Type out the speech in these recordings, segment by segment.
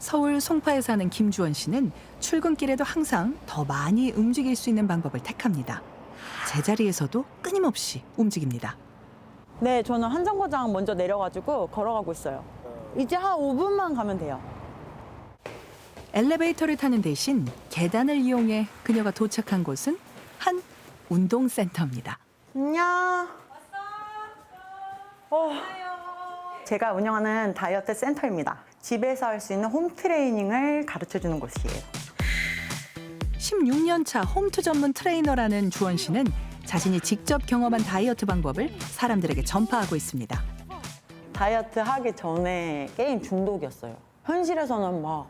서울 송파에 사는 김주원 씨는 출근길에도 항상 더 많이 움직일 수 있는 방법을 택합니다. 제자리에서도 끊임없이 움직입니다. 네, 저는 한정거장 먼저 내려가지고 걸어가고 있어요. 이제 한 5분만 가면 돼요. 엘리베이터를 타는 대신 계단을 이용해 그녀가 도착한 곳은 한 운동센터입니다. 안녕. 제가 운영하는 다이어트 센터입니다. 집에서 할 수 있는 홈 트레이닝을 가르쳐주는 곳이에요. 16년 차 홈트 전문 트레이너라는 주원 씨는 자신이 직접 경험한 다이어트 방법을 사람들에게 전파하고 있습니다. 다이어트 하기 전에 게임 중독이었어요. 현실에서는 막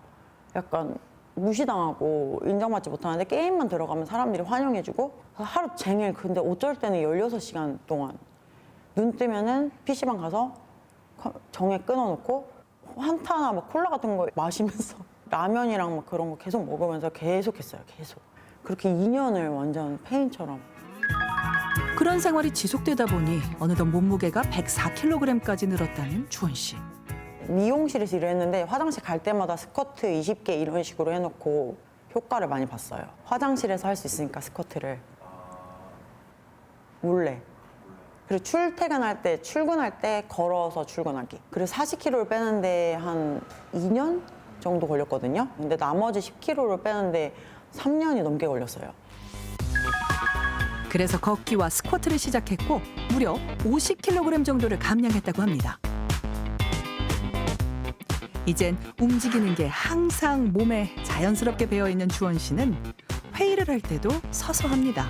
약간 무시당하고 인정받지 못하는데 게임만 들어가면 사람들이 환영해주고 하루 종일 근데 어쩔 때는 16시간 동안 눈 뜨면은 PC방 가서 정에 끊어놓고 환타나 막 콜라 같은 거 마시면서 라면이랑 막 그런 거 계속 먹으면서 계속 했어요. 계속. 그렇게 2년을 완전 페인처럼. 그런 생활이 지속되다 보니 어느덧 몸무게가 104kg까지 늘었다는 주원 씨. 미용실에서 일을 했는데 화장실 갈 때마다 스쿼트 20개 이런 식으로 해놓고 효과를 많이 봤어요. 화장실에서 할 수 있으니까 스쿼트를. 몰래. 그리고 출퇴근할 때, 출근할 때 걸어서 출근하기. 그리고 40kg를 빼는데 한 2년 정도 걸렸거든요. 근데 나머지 10kg를 빼는데 3년이 넘게 걸렸어요. 그래서 걷기와 스쿼트를 시작했고 무려 50kg 정도를 감량했다고 합니다. 이젠 움직이는 게 항상 몸에 자연스럽게 배어있는 주원 씨는 회의를 할 때도 서서 합니다.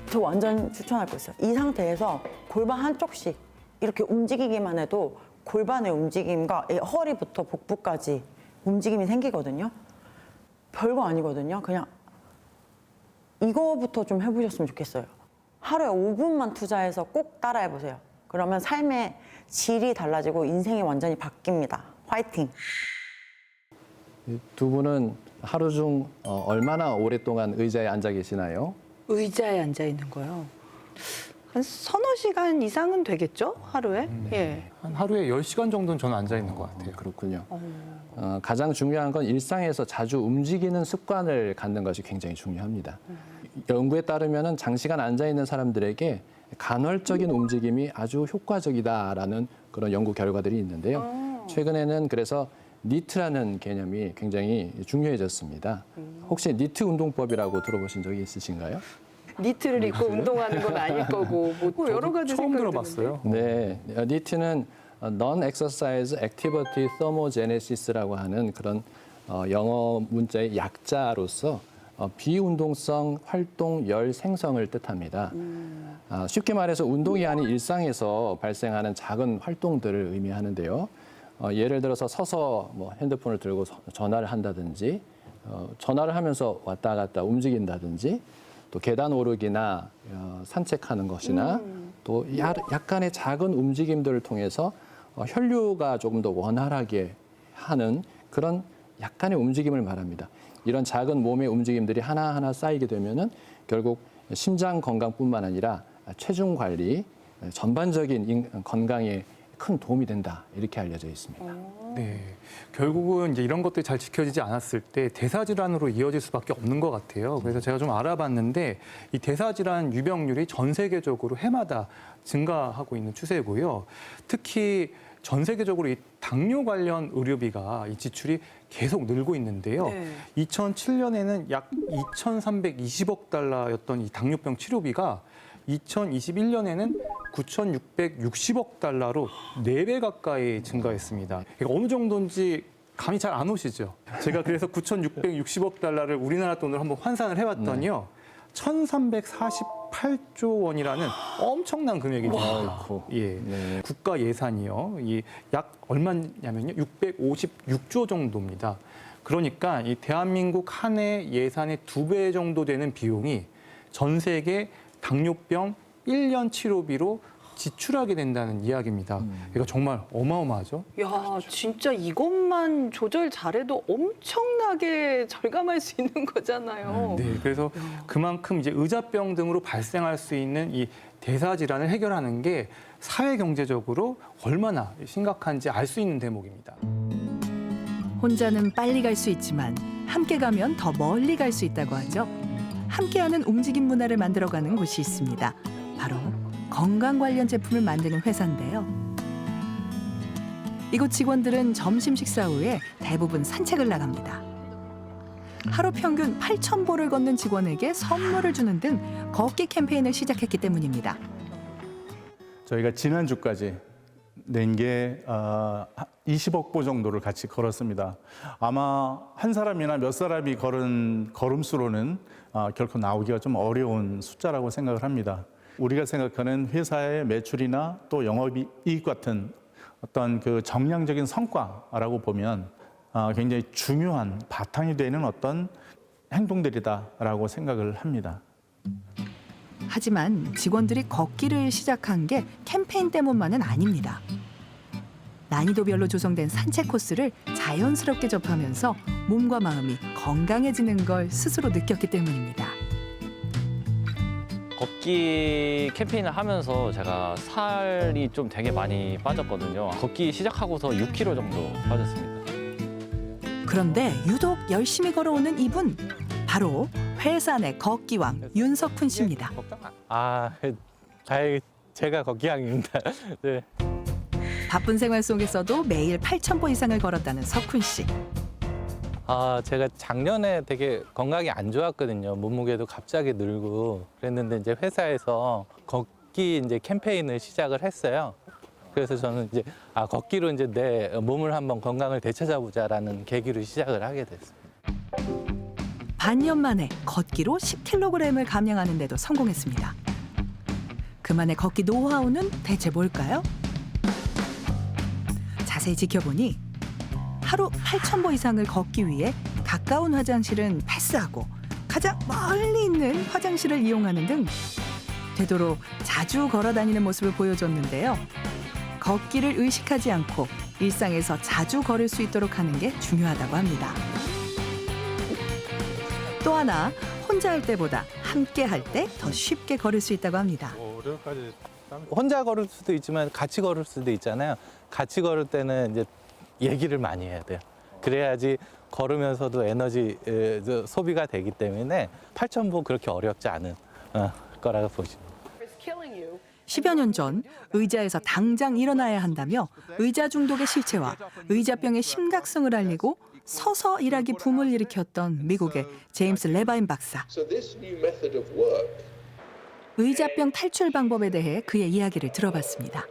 저 완전 추천할 거 있어요. 이 상태에서 골반 한쪽씩 이렇게 움직이기만 해도 골반의 움직임과 허리부터 복부까지 움직임이 생기거든요. 별거 아니거든요. 그냥 이거부터 좀 해보셨으면 좋겠어요. 하루에 5분만 투자해서 꼭 따라해보세요. 그러면 삶의 질이 달라지고 인생이 완전히 바뀝니다. 화이팅! 두 분은 하루 중 얼마나 오랫동안 의자에 앉아 계시나요? 의자에 앉아 있는 거요. 한 서너 시간 이상은 되겠죠? 하루에? 예. 한 하루에 10시간 정도는 저는 앉아 있는 것 같아요. 그렇군요. 가장 중요한 건 일상에서 자주 움직이는 습관을 갖는 것이 굉장히 중요합니다. 연구에 따르면 장시간 앉아 있는 사람들에게 간헐적인 움직임이 아주 효과적이다라는 그런 연구 결과들이 있는데요. 최근에는 그래서 니트라는 개념이 굉장히 중요해졌습니다. 혹시 니트 운동법이라고 들어보신 적이 있으신가요? 니트를 입고 운동하는 건 아닐 거고 뭐 여러 가지 처음 생각이 들어봤어요. 네, 니트는 Non-Exercise Activity Thermogenesis라고 하는 그런 영어 문자의 약자로서 비운동성 활동 열 생성을 뜻합니다. 쉽게 말해서 운동이 아닌 일상에서 발생하는 작은 활동들을 의미하는데요. 예를 들어서 서서 뭐 핸드폰을 들고 전화를 한다든지, 전화를 하면서 왔다 갔다 움직인다든지, 또 계단 오르기나 산책하는 것이나 또 약간의 작은 움직임들을 통해서 혈류가 조금 더 원활하게 하는 그런 약간의 움직임을 말합니다. 이런 작은 몸의 움직임들이 하나하나 쌓이게 되면은 결국 심장 건강뿐만 아니라 체중 관리, 전반적인 건강에 큰 도움이 된다 이렇게 알려져 있습니다. 네, 결국은 이제 이런 것들이 잘 지켜지지 않았을 때 대사질환으로 이어질 수밖에 없는 것 같아요. 그래서 제가 좀 알아봤는데 이 대사질환 유병률이 전 세계적으로 해마다 증가하고 있는 추세고요. 특히 전 세계적으로 이 당뇨 관련 의료비가 이 지출이 계속 늘고 있는데요. 네. 2007년에는 약 2,320억 달러였던 이 당뇨병 치료비가 2021년에는 9,660억 달러로 4배 가까이 증가했습니다. 그러니까 어느 정도인지 감이 잘 안 오시죠? 제가 그래서 9,660억 달러를 우리나라 돈으로 한번 환산을 해봤더니요. 1,348조 원이라는 엄청난 금액입니다. 아이고. 예. 네. 국가 예산이요. 이 약 얼마냐면요. 656조 정도입니다. 그러니까 이 대한민국 한 해 예산의 2배 정도 되는 비용이 전 세계 당뇨병 1년 치료비로 지출하게 된다는 이야기입니다. 이거 정말 어마어마하죠? 야, 진짜 이것만 조절 잘해도 엄청나게 절감할 수 있는 거잖아요. 네, 그래서 그만큼 이제 의자병 등으로 발생할 수 있는 이 대사 질환을 해결하는 게 사회 경제적으로 얼마나 심각한지 알 수 있는 대목입니다. 혼자는 빨리 갈 수 있지만 함께 가면 더 멀리 갈 수 있다고 하죠. 함께하는 움직임 문화를 만들어가는 곳이 있습니다. 바로 건강 관련 제품을 만드는 회사인데요. 이곳 직원들은 점심 식사 후에 대부분 산책을 나갑니다. 하루 평균 8,000보를 걷는 직원에게 선물을 주는 등 걷기 캠페인을 시작했기 때문입니다. 저희가 지난주까지 낸 게 20억 보 정도를 같이 걸었습니다. 아마 한 사람이나 몇 사람이 걸은 걸음수로는 결코 나오기가 좀 어려운 숫자라고 생각을 합니다. 우리가 생각하는 회사의 매출이나 또 영업이익 같은 어떤 그 정량적인 성과라고 보면 굉장히 중요한 바탕이 되는 어떤 행동들이다라고 생각을 합니다. 하지만 직원들이 걷기를 시작한 게 캠페인 때문만은 아닙니다. 난이도별로 조성된 산책 코스를 자연스럽게 접하면서 몸과 마음이 건강해지는 걸 스스로 느꼈기 때문입니다. 걷기 캠페인을 하면서 제가 살이 좀 되게 많이 빠졌거든요. 걷기 시작하고서 6kg 정도 빠졌습니다. 그런데 유독 열심히 걸어오는 이분, 바로 회사 내 걷기왕 윤석훈 씨입니다. 다행히 제가 걷기왕입니다. 네. 바쁜 생활 속에서도 매일 8,000보 이상을 걸었다는 석훈 씨. 제가 작년에 되게 건강이 안 좋았거든요. 몸무게도 갑자기 늘고 그랬는데 이제 회사에서 걷기 이제 캠페인을 시작을 했어요. 그래서 저는 이제 걷기로 이제 내 몸을 한번 건강을 되찾아보자라는 계기로 시작을 하게 됐습니다. 반년 만에 걷기로 10kg을 감량하는 데도 성공했습니다. 그만의 걷기 노하우는 대체 뭘까요? 자세히 지켜보니 하루 8,000보 이상을 걷기 위해 가까운 화장실은 패스하고 가장 멀리 있는 화장실을 이용하는 등 되도록 자주 걸어 다니는 모습을 보여줬는데요. 걷기를 의식하지 않고 일상에서 자주 걸을 수 있도록 하는 게 중요하다고 합니다. 또 하나, 혼자 할 때보다 함께 할 때 더 쉽게 걸을 수 있다고 합니다. 혼자 걸을 수도 있지만 같이 걸을 수도 있잖아요. 같이 걸을 때는 이제 얘기를 많이 해야 돼요. 그래야지 걸으면서도 에너지 소비가 되기 때문에 8,000보 그렇게 어렵지 않은 거라고 보시면. 10여 년 전 의자에서 당장 일어나야 한다며 의자 중독의 실체와 의자병의 심각성을 알리고 서서 일하기 붐을 일으켰던 미국의 제임스 레바인 박사. 의자병 탈출 방법에 대해 그의 이야기를 들어봤습니다.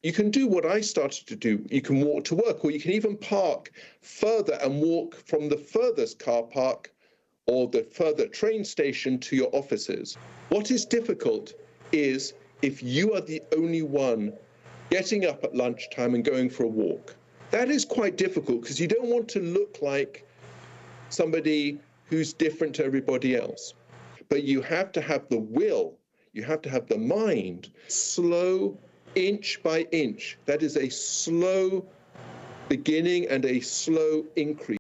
You can do what I started to do. You can walk to work, or you can even park further and walk from the furthest car park or the further train station to your offices. What is difficult is if you are the only one getting up at lunchtime and going for a walk. That is quite difficult because you don't want to look like somebody who's different to everybody else. But you have to have the will, you have to have the mind, slow inch by inch. That is a slow beginning and a slow increase.